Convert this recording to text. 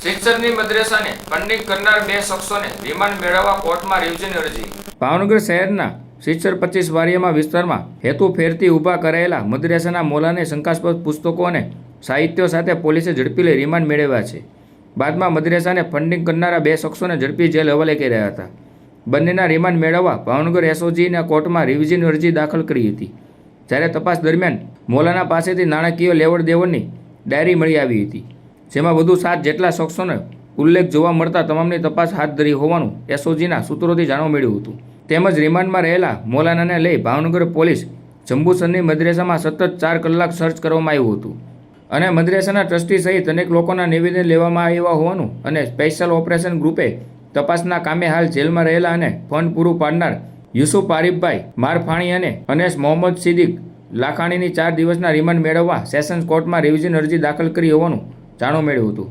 સિંચરની મદ્રેસાને funding કરનાર બે શખ્સોને remand મેળવવા કોર્ટમાં રિવિઝન અરજી. ભાવનગર શહેરના સિંચર 25 વારિયામાં વિસ્તારમાં હેતુ ફેરથી ઊભા કરાયેલા મદ્રેસાના મોલાને શંકાસ્પદ પુસ્તકો અને સાહિત્યો સાથે પોલીસે ઝડપી લઈ રિમાન્ડ મેળવ્યા છે. બાદમાં મદ્રેસાને ફંડિંગ કરનારા બે શખ્સોને ઝડપી જેલ હવાલે કર્યા હતા. બંનેના રિમાન્ડ મેળવવા ભાવનગર એસઓજીના કોર્ટમાં રિવિઝન અરજી દાખલ કરી હતી. જ્યારે તપાસ દરમિયાન મોલાના પાસેથી નાણાકીય લેવડ દેવડની ડાયરી મળી આવી હતી, જેમાં વધુ 7 જેટલા શખ્સોનો ઉલ્લેખ જોવા મળતા તમામની તપાસ હાથ ધરી હોવાનું એસઓજીના સૂત્રોથી જાણવા મળ્યું હતું. તેમજ રિમાન્ડમાં રહેલા મોલાનાને લઈ ભાવનગર પોલીસ જંબુસરની મદ્રેસામાં સતત 4 કલાક સર્ચ કરવામાં આવ્યું હતું અને મદ્રેસાના ટ્રસ્ટી સહિત અનેક લોકોના નિવેદન લેવામાં આવ્યા હોવાનું અને સ્પેશિયલ ઓપરેશન ગ્રુપે તપાસના કામે હાલ જેલમાં રહેલા અને ફંડ પૂરું પાડનાર યુસુફ આરિફભાઈ મારફાણી અને અનેસ મોહમ્મદ સિદ્દીક લાખાણીની 4 દિવસના રિમાન્ડ મેળવવા સેશન્સ કોર્ટમાં રિવિઝન અરજી દાખલ કરી હોવાનું જાણવા મળ્યું હતું.